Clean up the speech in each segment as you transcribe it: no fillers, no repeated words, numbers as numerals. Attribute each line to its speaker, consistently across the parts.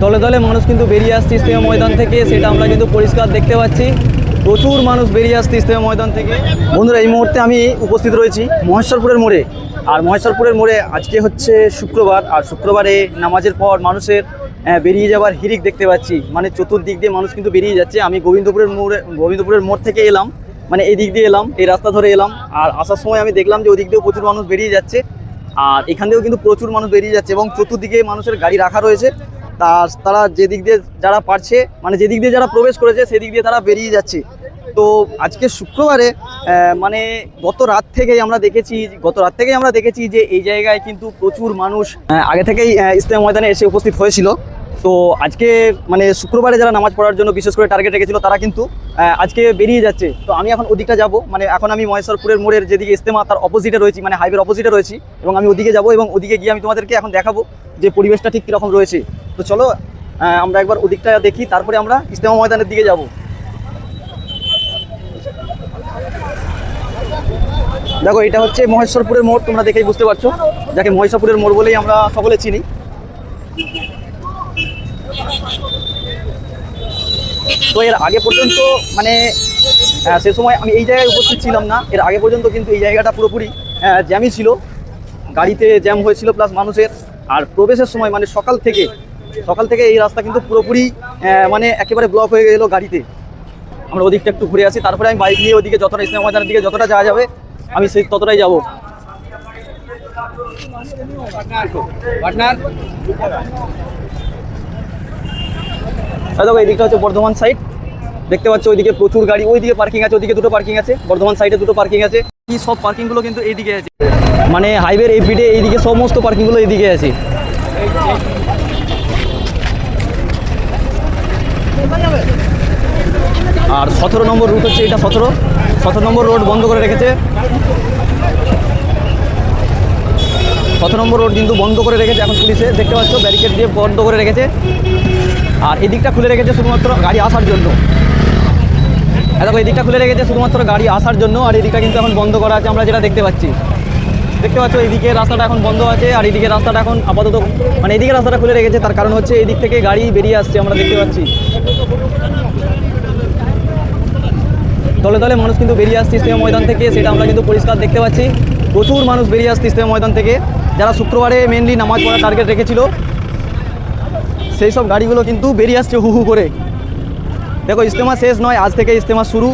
Speaker 1: দলে দলে মানুষ কিন্তু বেরিয়ে আসছে ইজতেমা ময়দান থেকে, সেটা আমরা কিন্তু পরিষ্কার দেখতে পাচ্ছি। প্রচুর মানুষ বেরিয়ে আসছে ইজতেমা ময়দান থেকে। বন্ধুরা, এই মুহূর্তে আমি উপস্থিত রয়েছি মহেশ্বরপুরের মোড়ে। আর মহেশ্বরপুরের মোড়ে আজকে হচ্ছে শুক্রবার, আর শুক্রবারে নামাজের পর মানুষের বেরিয়ে যাওয়ার হিড়িক দেখতে পাচ্ছি। মানে চতুর্দিক দিয়ে মানুষ কিন্তু বেরিয়ে যাচ্ছে। আমি গোবিন্দপুরের মোড় থেকে এলাম, মানে এই দিক দিয়ে এলাম, এই রাস্তা ধরে এলাম। আর আসার সময় আমি দেখলাম যে ওদিক দিয়েও প্রচুর মানুষ বেরিয়ে যাচ্ছে, আর এখান দিয়েও কিন্তু প্রচুর মানুষ বেরিয়ে যাচ্ছে এবং চতুর্দিকে মানুষের গাড়ি রাখা রয়েছে। তারা যেদিক দিয়ে যারা পারছে, মানে যেদিক দিয়ে যারা প্রবেশ করেছে সেদিক দিয়ে তারা বেরিয়ে যাচ্ছে। তো আজকে শুক্রবারে মানে গত রাত থেকেই আমরা দেখেছি যে এই জায়গায় কিন্তু প্রচুর মানুষ আগে থেকেই ইজতেমা ময়দানে এসে উপস্থিত হয়েছিল। তো আজকে মানে শুক্রবারে যারা নামাজ পড়ার জন্য বিশেষ করে টার্গেট রেখেছিল তারা কিন্তু আজকে বেরিয়ে যাচ্ছে। তো আমি এখন ওদিকটা যাব, মানে এখন আমি মহেশ্বরপুরের মোড়ের যেদিকে ইজতেমা তার অপোজিটে রয়েছি, মানে হাইওয়ের অপোজিটে রয়েছি, এবং আমি ওদিকে যাব এবং ওদিকে গিয়ে আমি তোমাদেরকে এখন দেখাবো যে পরিবেশটা ঠিক কীরকম রয়েছে। তো চলো আমরা একবার ওদিকটা দেখি, তারপরে আমরা ইজতেমা ময়দানের দিকে যাব। দেখো, এটা হচ্ছে মহেশ্বরপুরের মোড়, তোমরা দেখেই বুঝতে পারছো, যাকে মহেশ্বরপুরের মোড় বলেই আমরা সকলে চিনি। তো এর আগে পর্যন্ত মানে সে সময় আমি এই জায়গায় উপস্থিত ছিলাম না, এর আগে পর্যন্ত কিন্তু এই জায়গাটা পুরোপুরি জ্যামই ছিল, গাড়িতে জ্যাম হয়েছিল প্লাস মানুষের। আর প্রবেশের সময় মানে সকাল থেকে এই রাস্তা কিন্তু পুরোপুরি মানে একেবারে ব্লক হয়ে গেল গাড়িতে। আমরা ওদিকটা একটু ঘুরে আসি, তারপরে আমি বাইক নিয়ে ওদিকে যতটা ইজতেমা ময়দানের দিকে যতটা যাওয়া যাবে আমি সেই ততটাই যাবো। দেখো, এই দিকটা হচ্ছে বর্ধমান সাইড, দেখতে পাচ্ছ ওইদিকে প্রচুর গাড়ি, ওইদিকে পার্কিং আছে, ওইদিকে দুটো পার্কিং আছে, বর্ধমান সাইডে দুটো পার্কিং আছে। কি সব পার্কিংগুলো কিন্তু এইদিকে আছে, মানে হাইওয়ের এই পিঠে এইদিকে সমস্ত পার্কিংগুলো এইদিকে আছে। আর 17 নম্বর রুট হচ্ছে এটা, 17 নম্বর রোড বন্ধ করে রেখেছে। 17 নম্বর রোড কিন্তু বন্ধ করে রেখেছে এখন পুলিশে, দেখতে পাচ্ছ ব্যারিকেড দিয়ে বন্ধ করে রেখেছে। আর এদিকটা খুলে রেখেছে শুধুমাত্র গাড়ি আসার জন্য। দেখো, এদিকটা খুলে রেখেছে শুধুমাত্র গাড়ি আসার জন্য, আর এদিকটা কিন্তু এখন বন্ধ করা আছে, আমরা যেটা দেখতে পাচ্ছ এইদিকে রাস্তাটা এখন বন্ধ আছে, আর এইদিকে রাস্তাটা এখন আপাতত মানে এদিকে রাস্তাটা খুলে রেখেছে। তার কারণ হচ্ছে এই দিক থেকে গাড়ি বেরিয়ে আসছে, আমরা দেখতে পাচ্ছি। দলে দলে মানুষ কিন্তু বেরিয়ে আসছে ইজতেমা ময়দান থেকে, সেটা আমরা কিন্তু পরিষ্কার দেখতে পাচ্ছি। প্রচুর মানুষ বেরিয়ে আসছে ইজতেমা ময়দান থেকে, যারা শুক্রবারে মেনলি নামাজ পড়ার টার্গেট রেখেছিল সেই সব গাড়িগুলো কিন্তু বেরিয়ে আসছে হু হু করে। দেখো, ইজতেমা শেষ নয়, আজ থেকে ইজতেমা শুরু,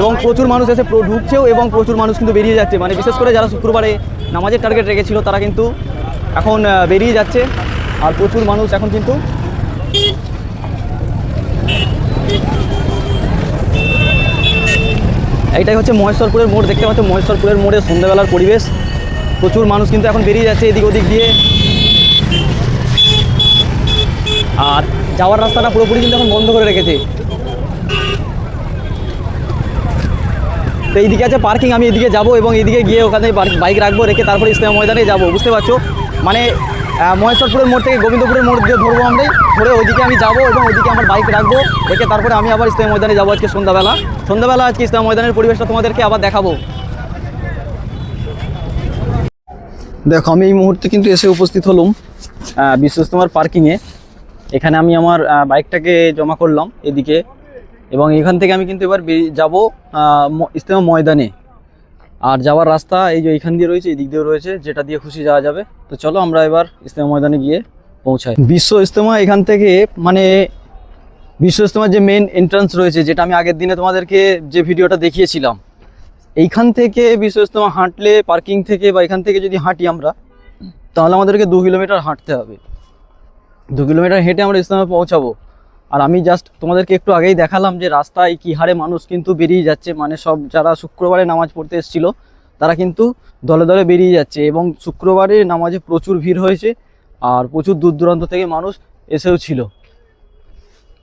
Speaker 1: এবং প্রচুর মানুষ এসে ঢুকছেও এবং প্রচুর মানুষ কিন্তু বেরিয়ে যাচ্ছে। মানে বিশেষ করে যারা শুক্রবারে নামাজের টার্গেট রেখেছিল তারা কিন্তু এখন বেরিয়ে যাচ্ছে, আর প্রচুর মানুষ এখন কিন্তু এইটাই হচ্ছে মহেশ্বরপুরের মোড়, দেখতে পাচ্ছ মহেশ্বরপুরের মোড়ে সন্ধ্যাবেলার পরিবেশ। প্রচুর মানুষ কিন্তু এখন বেরিয়ে যাচ্ছে এদিক ওদিক দিয়ে, আর যাওয়ার রাস্তাটা পুরোপুরি কিন্তু এখন বন্ধ করে রেখেছে। তো এইদিকে আছে পার্কিং, আমি এদিকে যাব এবং এইদিকে গিয়ে ওখানে বাইক রাখবো, রেখে তারপরে ইজতেমা ময়দানে যাব, বুঝতে পারছো। মানে মহেশ্বরপুরের মোড় থেকে গোবিন্দপুরের মোড় দিয়ে ধরবো আমরা, ধরে ওইদিকে আমি যাবো এবং ওইদিকে আমার বাইক রাখবো, রেখে তারপরে আমি আবার ইজতেমা ময়দানে যাবো আজকে সন্ধ্যাবেলা আজকে ইজতেমা ময়দানের পরিবেশটা তোমাদেরকে আবার দেখাবো। দেখো, আমি এই মুহূর্তে কিন্তু এসে উপস্থিত হলাম বিশ্ব ইজতেমার পার্কিংয়ে। এখানে আমি আমার বাইকটাকে জমা করলাম এদিকে, এবং এখান থেকে আমি কিন্তু এবার যাব ইজতেমা ময়দানে। আর যাওয়ার রাস্তা এই যে এইখান দিয়ে রয়েছে, এই দিক দিয়ে রয়েছে, যেটা দিয়ে খুশি যাওয়া যাবে। তো চলো আমরা এবার ইজতেমা ময়দানে গিয়ে পৌঁছাই। বিশ্ব ইজতেমা এখান থেকে মানে বিশ্ব ইজতেমার যে মেন এন্ট্রান্স রয়েছে, যেটা আমি আগের দিনে তোমাদেরকে যে ভিডিওটা দেখিয়েছিলাম, এইখান থেকে বিশ্ব ইজতেমা হাঁটলে পার্কিং থেকে বা এখান থেকে যদি হাঁটি আমরা, তাহলে আমাদেরকে 2 কিলোমিটার হাঁটতে হবে। 2 কিলোমিটার হেঁটে আমরা ইজতেমা পৌঁছাবো। আর আমি জাস্ট তোমাদেরকে একটু আগেই দেখালাম যে রাস্তায় কী হারে মানুষ কিন্তু বেরিয়ে যাচ্ছে, মানে সব যারা শুক্রবারে নামাজ পড়তে এসেছিল তারা কিন্তু দলে দলে বেরিয়ে যাচ্ছে, এবং শুক্রবারে নামাজে প্রচুর ভিড় হয়েছে, আর প্রচুর দূর দূরান্ত থেকে মানুষ এসেও ছিল।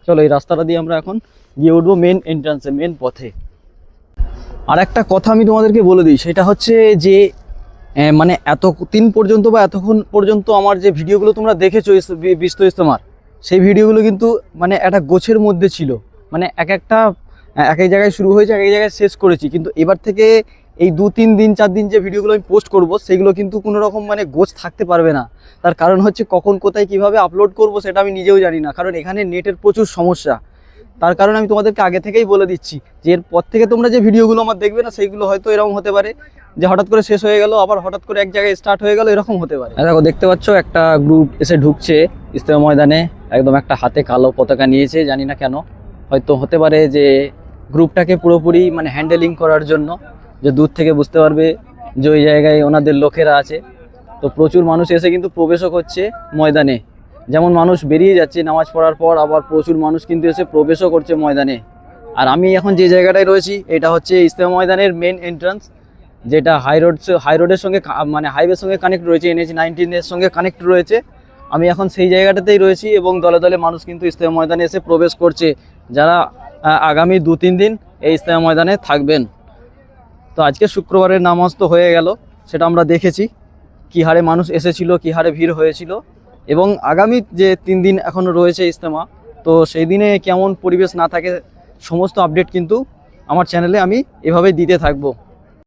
Speaker 1: চলো, এই রাস্তাটা দিয়ে আমরা এখন গিয়ে উঠবো মেন এন্ট্রান্সে, মেন পথে। আর একটা কথা আমি তোমাদেরকে বলে দিই, সেটা হচ্ছে যে মানে এতদিন পর্যন্ত বা এতক্ষণ পর্যন্ত আমার যে ভিডিওগুলো তোমরা দেখেছো বিশ্ব ইজতেমার, সেই ভিডিওগুলো কিন্তু মানে একটা গোছের মধ্যে ছিল, মানে এক এক জায়গায় শুরু হয়েছে, এক এক জায়গায় শেষ করেছি। কিন্তু এবার থেকে এই 2-3 দিন 4 দিন যে ভিডিওগুলো আমি পোস্ট করব সেগুলো কিন্তু কোনো রকম মানে গোছ থাকতে পারবে না। তার কারণ হচ্ছে কখন কোথায় কিভাবে আপলোড করব সেটা আমি নিজেও জানি না, কারণ এখানে নেটের প্রচুর সমস্যা। তার কারণে আমি তোমাদেরকে আগে থেকেই বলে দিচ্ছি যে এরপর থেকে তোমরা যে ভিডিওগুলো আমার দেখবে না সেইগুলো হয়তো এরকম হতে পারে যে হঠাৎ করে শেষ হয়ে গেল, আবার হঠাৎ করে এক জায়গায় স্টার্ট হয়ে গেল, এরকম হতে পারে। দেখো দেখতে পাচ্ছ একটা গ্রুপ এসে ঢুকছে ইজতেমা ময়দানে, একদম একটা হাতে কালো পতাকা নিয়েছে, জানি না কেন, হয়তো হতে পারে যে গ্রুপটাকে পুরোপুরি মানে হ্যান্ডেলিং করার জন্য, যে দূর থেকে বুঝতে পারবে যে ওই জায়গায় ওনাদের লোকেরা আছে। তো প্রচুর মানুষ এসে কিন্তু প্রবেশও করছে ময়দানে, যেমন মানুষ বেরিয়ে যাচ্ছে নামাজ পড়ার পর, আবার প্রচুর মানুষ কিন্তু এসে প্রবেশও করছে ময়দানে। আর আমি এখন যে জায়গাটায় রয়েছি এটা হচ্ছে ইজতেমা ময়দানের মেন এন্ট্রান্স, যেটা হাইরোডের সঙ্গে মানে হাইওয়ের সঙ্গে কানেক্ট রয়েছে, NH-19 এর সঙ্গে কানেক্ট রয়েছে। আমি এখন সেই জায়গাটাতেই রয়েছি এবং দলে দলে মানুষ কিন্তু ইজতেমা ময়দানে এসে প্রবেশ করছে, যারা আগামী 2-3 দিন এই ইজতেমা ময়দানে থাকবেন। তো আজকে শুক্রবারের নামাজ তো হয়ে গেল, সেটা আমরা দেখেছি কী হারে মানুষ এসেছিল, কী হারে ভিড় হয়েছিল, এবং আগামী যে 3 দিন এখনও রয়েছে ইজতেমা, তো সেই দিনে কেমন পরিবেশ না থাকে সমস্ত আপডেট কিন্তু আমার চ্যানেলে আমি এভাবেই দিতে থাকবো।